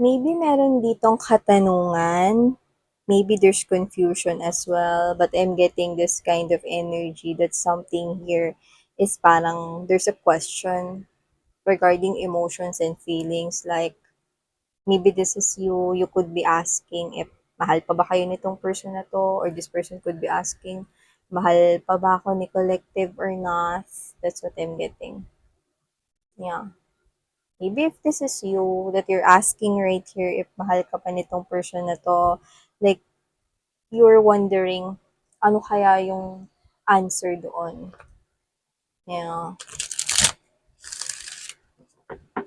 Maybe meron ditong katanungan. Maybe there's confusion as well, but I'm getting this kind of energy that something here is parang there's a question regarding emotions and feelings. Like, maybe this is you could be asking if mahal pa ba kayo nitong person na to, or this person could be asking, mahal pa ba ako ni collective or not? That's what I'm getting. Yeah. Maybe if this is you, that you're asking right here if mahal ka pa nitong person na to, like, you're wondering, ano kaya yung answer doon? Yeah.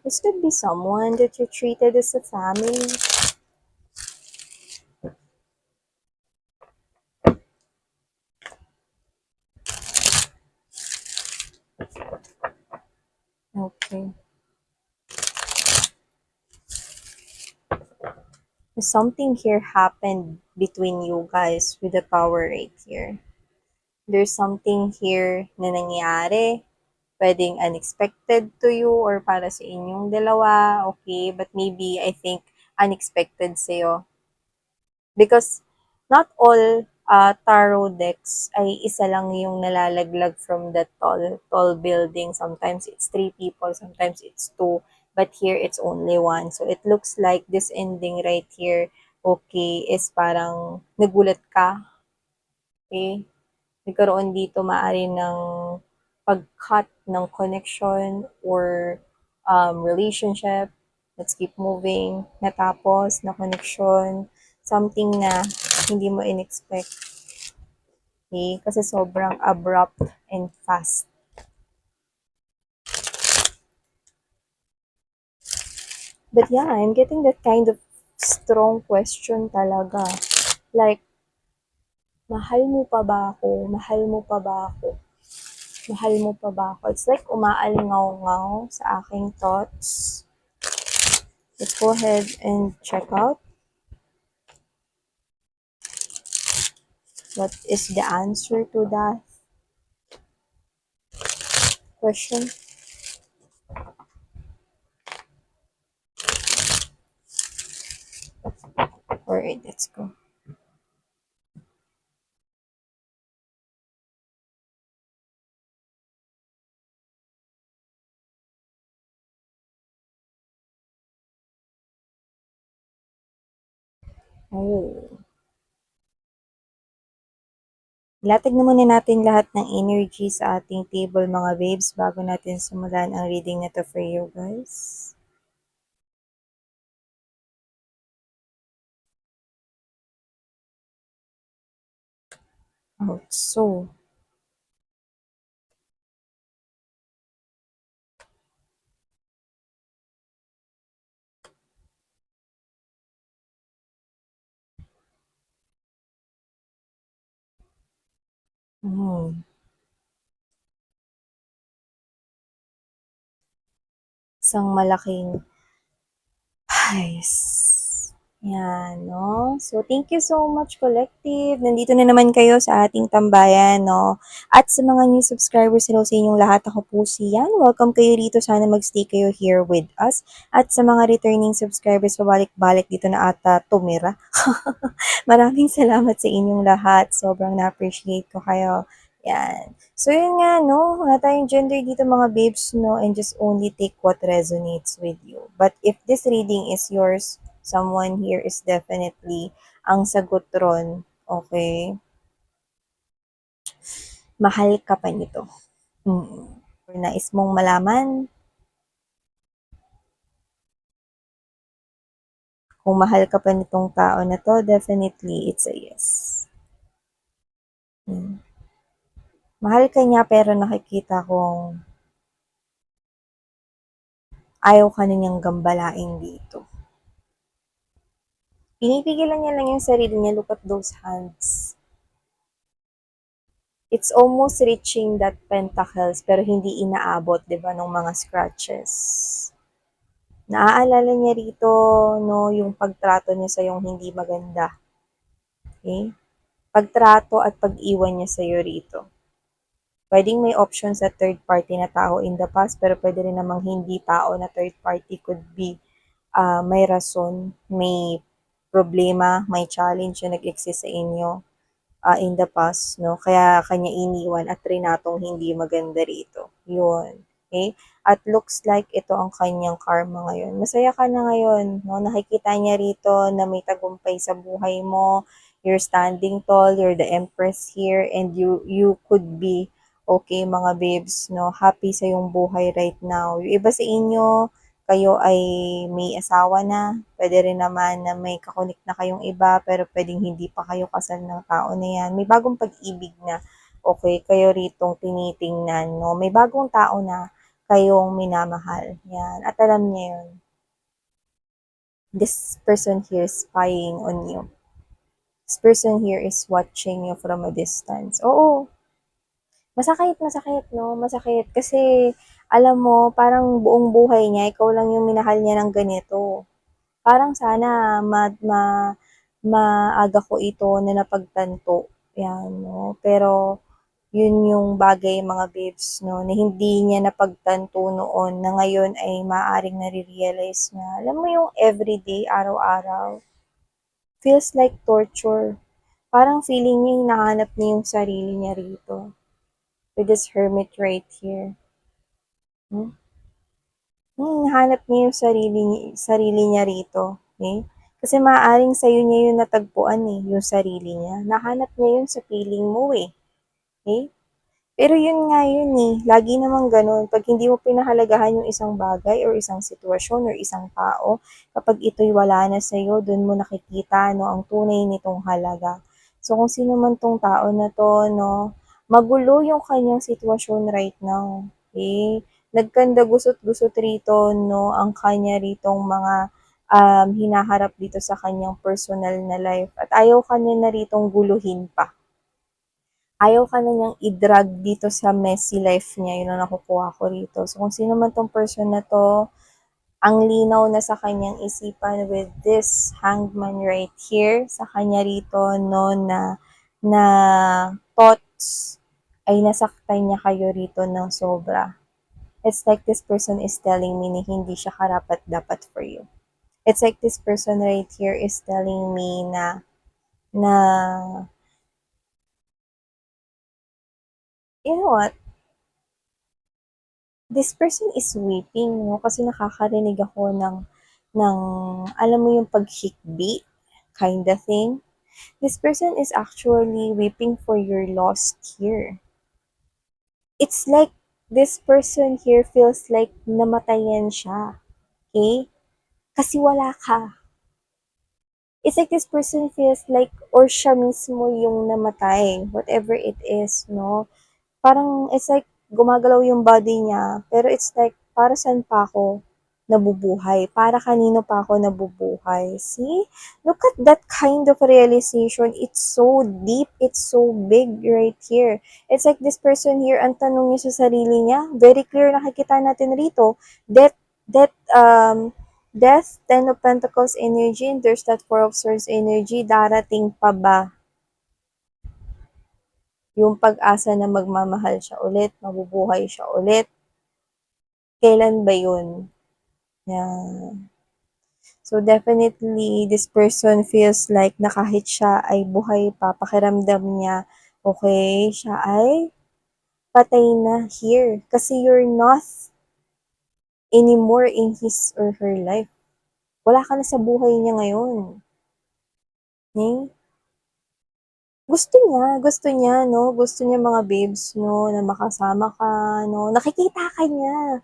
This could be someone that you treated as a family. Okay. Something here happened between you guys with the power right here. There's something here na nangyari, pwedeng unexpected to you or para sa inyong dalawa, okay? But maybe, I think, unexpected sa'yo. Because not all tarot decks ay isa lang yung nalalaglag from the tall building. Sometimes it's three people, sometimes it's two, but here it's only one. So it looks like this ending right here, okay, is parang nagulat ka, okay? Nagkaroon dito maaari ng pag-cut ng connection or relationship. Let's keep moving. Natapos na connection. Something na hindi mo in-expect. Okay? Kasi sobrang abrupt and fast. But yeah, I'm getting that kind of strong question talaga. Like, mahal mo pa ba ako? Mahal mo pa ba ako? Mahal mo pa ba ako? It's like umaalingaw-ngaw sa aking thoughts. Let's go ahead and check out what is the answer to that question. Alright, let's go. Oh. Ilatag na muna natin lahat ng energy sa ating table, mga babes, bago natin simulan ang reading na to for you guys. So, isang malaking Yes. Yan, no? So, thank you so much, Collective. Nandito na naman kayo sa ating tambayan, no? At sa mga new subscribers, hello sa inyong lahat. Ako po si Yan. Welcome kayo dito. Sana magstay kayo here with us. At sa mga returning subscribers, pabalik-balik dito na ata tumira. Maraming salamat sa inyong lahat. Sobrang na-appreciate ko kayo. Yan. So, yun nga, no? Wala tayong gender dito, mga babes, no? And just only take what resonates with you. But if this reading is yours, someone here is definitely ang sagot ron, okay? Mahal ka pa nito. Or nais mong malaman kung mahal ka pa nitong tao na to, definitely it's a yes. Mahal ka niya pero nakikita kong ayaw ka na niyang gambalain dito. Pinipigilan niya lang yung sarili niya. Look at those hands. It's almost reaching that pentacles pero hindi inaabot, di ba, ng mga scratches. Naaalala niya rito, no, yung pagtrato niya sa yung hindi maganda. Okay? Pagtrato at pag-iwan niya sa iyo rito. Pwedeng may option sa third party na tao in the past, pero pwede rin namang hindi tao na third party, could be may rason, may problema, may challenge na nag-exist sa inyo in the past, no? Kaya kanya iniwan at trinatong hindi maganda rito. Yun. Okay? At looks like ito ang kanyang karma ngayon. Masaya ka na ngayon, no? Nakikita niya rito na may tagumpay sa buhay mo. You're standing tall, you're the empress here, and you could be okay, mga babes, no? Happy sa yung buhay right now. Yung iba sa inyo, kayo ay may asawa na, pwede rin naman na may kakonik na kayong iba, pero pwedeng hindi pa kayo kasal ng tao na yan. May bagong pag-ibig na, okay, kayo ritong tinitingnan, no? May bagong tao na kayong minamahal. Yan. At alam niya yun. This person here is spying on you. This person here is watching you from a distance. Oo, masakit, masakit, no? Masakit. Kasi, alam mo, parang buong buhay niya, ikaw lang yung minahal niya ng ganito. Parang sana maaga ko ito na napagtanto. Yan, no? Pero, yun yung bagay, mga babes, no? Na hindi niya napagtanto noon, na ngayon ay maaaring nare-realize niya. Alam mo yung everyday, araw-araw, feels like torture. Parang feeling niya hinahanap niya yung sarili niya rito. With this hermit right here. Hmm? Hinahanap niya yung sarili niya rito. Okay? Kasi maaaring sa'yo niya yung natagpuan eh, yung sarili niya. Nahanap niya yun sa feeling mo eh. Okay? Pero yun nga yun eh, lagi namang ganun. Pag hindi mo pinahalagahan yung isang bagay or isang sitwasyon or isang tao, kapag ito'y wala na sa'yo, dun mo nakikita no, ang tunay nitong halaga. So kung sino man tong tao na to, no, magulo yung kanyang sitwasyon right now. Okay? Nagkanda gusot-gusot rito, no, ang kanya ritong mga hinaharap dito sa kanyang personal na life. At ayaw kanya na ritong guluhin pa. Ayaw ka na niyang i-drag dito sa messy life niya, yun ang nakukuha ko rito. So, kung sino man tong person na to, ang linaw na sa kanyang isipan with this hangman right here, sa kanya rito, no, na thoughts, ay nasaktan niya kayo rito ng sobra. It's like this person is telling me na hindi siya karapat-dapat for you. It's like this person right here is telling me na you know what, this person is weeping, no? Kasi nakakarinig ako ng alam mo yung paghikbi, kinda thing. This person is actually weeping for your lost here. It's like this person here feels like namatayan siya. Okay? Kasi wala ka. It's like this person feels like or siya mismo yung namatay, whatever it is, no? Parang it's like gumagalaw yung body niya, pero it's like para saan pa ako nabubuhay? Para kanino pa ako nabubuhay? See? Look at that kind of realization. It's so deep, it's so big right here. It's like this person here, ang tanong niya sa sarili niya, very clear nakikita natin rito, death, Ten of Pentacles energy, and there's that Four of Swords energy, darating pa ba yung pag-asa na magmamahal siya ulit, mabubuhay siya ulit? Kailan ba yun? Yeah. So definitely, this person feels like na kahit siya ay buhay pa, pakiramdam niya, okay, siya ay patay na here. Kasi you're not anymore in his or her life. Wala ka na sa buhay niya ngayon. Okay? Gusto niya, no? Gusto niya mga babes, no? Na makasama ka, no? Nakikita ka niya.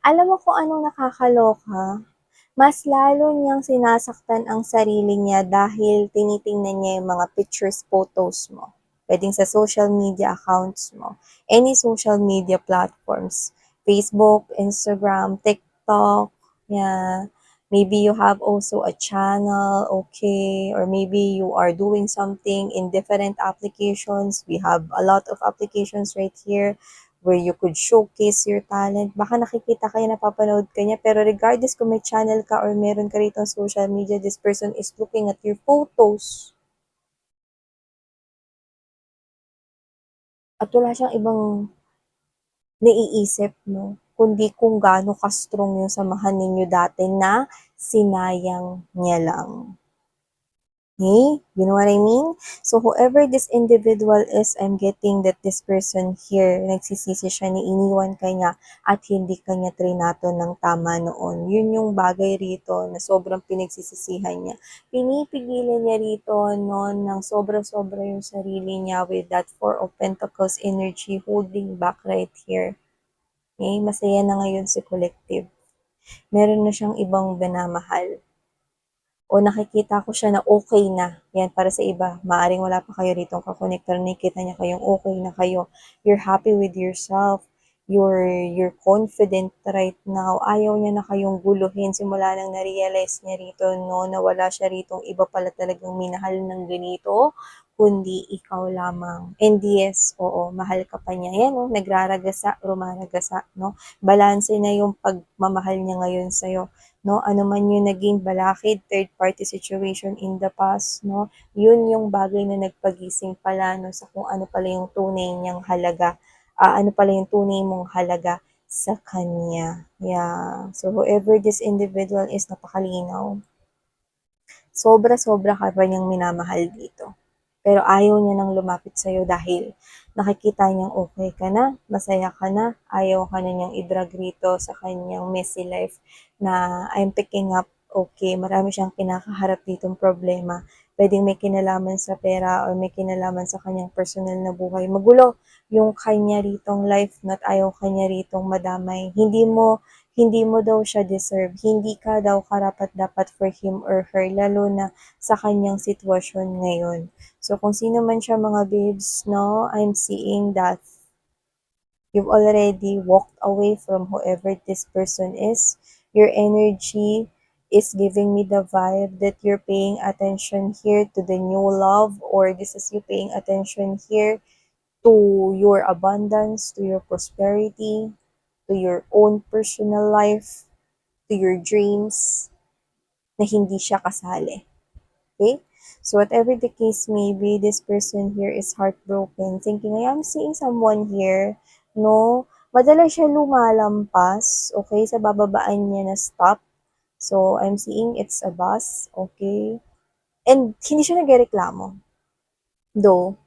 Alam mo kung anong nakakaloka? Mas lalo niyang sinasaktan ang sarili niya dahil tinitingnan niya yung mga pictures, photos mo. Pwedeng sa social media accounts mo. Any social media platforms. Facebook, Instagram, TikTok, yeah. Maybe you have also a channel, okay, or maybe you are doing something in different applications. We have a lot of applications right here where you could showcase your talent. Baka nakikita kayo, napapanood ka niya, pero regardless kung may channel ka or meron ka rito social media, this person is looking at your photos. At wala siyang ibang naiisip, no? Kundi kung gaano ka-strong yung samahan ninyo dati na sinayang niya lang. Okay? You know what I mean? So, whoever this individual is, I'm getting that this person here, nagsisisi siya na iniwan ka niya at hindi ka niya trinato ng tama noon. Yun yung bagay rito na sobrang pinagsisisihan niya. Pinipigilan niya rito noon ng sobra-sobra yung sarili niya with that Four of Pentacles energy holding back right here. Okay? Masaya na ngayon si Collective. Meron na siyang ibang binamahal o nakikita ko siya na okay na. Yan, para sa iba, maaring wala pa kayo ritong kakonect, pero nakikita niya kayong okay na kayo. You're happy with yourself. You're confident right now. Ayaw niya na kayong guluhin. Simula nang na-realize niya rito, no, na wala siya ritong iba pala talagang minahal ng ganito, kundi ikaw lamang. And yes, oo, mahal ka pa niya. Yan, no, nagraragasa, rumaragasa, no. Balanse na yung pagmamahal niya ngayon sa'yo, no? Ano man yung naging balakid, third party situation in the past, no? Yun yung bagay na nagpagising pala, no, sa kung ano pala yung tunay niyang halaga, ano pala yung tunay mong halaga sa kanya. Yeah. So, whoever this individual is, napakalinaw. Sobra-sobra ka pa niyang minamahal dito. Pero ayaw niya nang lumapit sa'yo dahil nakikita niyang okay ka na, masaya ka na, ayaw ka na niyang i-drag rito sa kanyang messy life na I'm picking up, okay, marami siyang kinakaharap ditong problema. Pwedeng may kinalaman sa pera or may kinalaman sa kanyang personal na buhay. Magulo yung kanya ritong life, not ayaw kanya ritong madamay. Hindi mo daw siya deserve. Hindi ka daw karapat-dapat for him or her, lalo na sa kanyang sitwasyon ngayon. So, kung sino man siya mga babes, no, I'm seeing that you've already walked away from whoever this person is. Your energy is giving me the vibe that you're paying attention here to the new love, or this is you paying attention here to your abundance, to your prosperity, to your own personal life, to your dreams, na hindi siya kasali. Okay? So whatever the case may be, this person here is heartbroken, thinking, I am seeing someone here, no? Madalas siya lumalampas, okay, sa bababaan niya na stop. So, I'm seeing it's a bus, okay? And hindi siya nagreklamo. Though,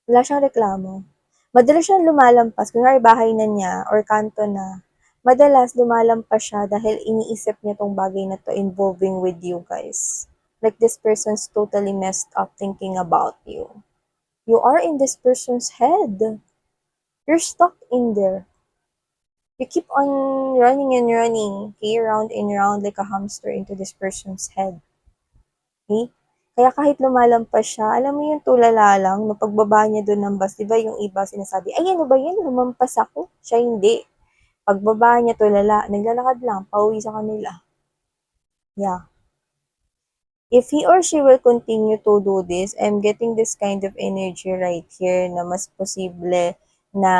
wala siyang reklamo. Madalas siyang lumalampas, kunwari bahay na niya or kanto na. Madalas lumalampas siya dahil iniisip niya tong bagay na to involving with you guys. Like this person's totally messed up thinking about you. You are in this person's head. You're stuck in there. You keep on running and running, okay, round and round like a hamster into this person's head. Okay? Kaya kahit lumalampas siya, alam mo yung tulala lang, no, pagbaba niya doon ng bus, di ba yung iba sinasabi, ay ano ba yan, lumampas ako. Siya hindi. Pagbaba niya tulala, naglalakad lang, pauwi sa kanila. Yeah. If he or she will continue to do this, I'm getting this kind of energy right here na mas posible na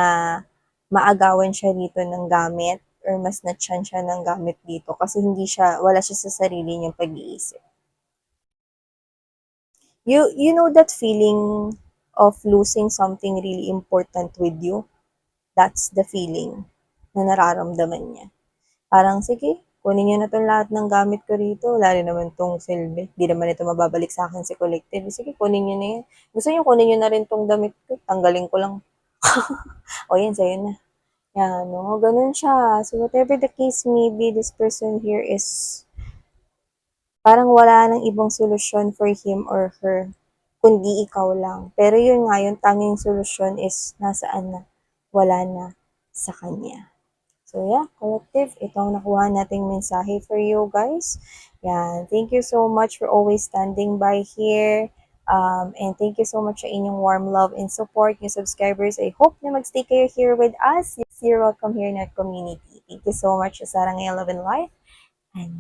maagawan siya dito ng gamit or mas natchan siya ng gamit dito kasi wala siya sa sarili niyang pag-iisip. You know that feeling of losing something really important with you? That's the feeling na nararamdaman niya. Parang, sige, kunin niyo na 'tong lahat ng gamit ko rito, wala rin naman 'tong silbi, 'di naman ito mababalik sa akin si Collective, sige kunin niyo na 'yan. Gusto niyo kunin niyo na rin 'tong damit ko, tanggalin ko lang. O 'yan, sa'yo na. 'Yan, 'no, gano'n siya. So, whatever the case may be, this person here is parang wala nang ibang solusyon for him or her, kundi ikaw lang. Pero yun nga, yung tanging solusyon is nasaan na? Wala na sa kanya. So yeah, collective, itong nakuha nating mensahe for you guys. Yan, thank you so much for always standing by here. And thank you so much sa inyong warm love and support, yung subscribers. I hope na magstay kayo here with us. You're welcome here in our community. Thank you so much, Sarah Ngayon Love and Life. And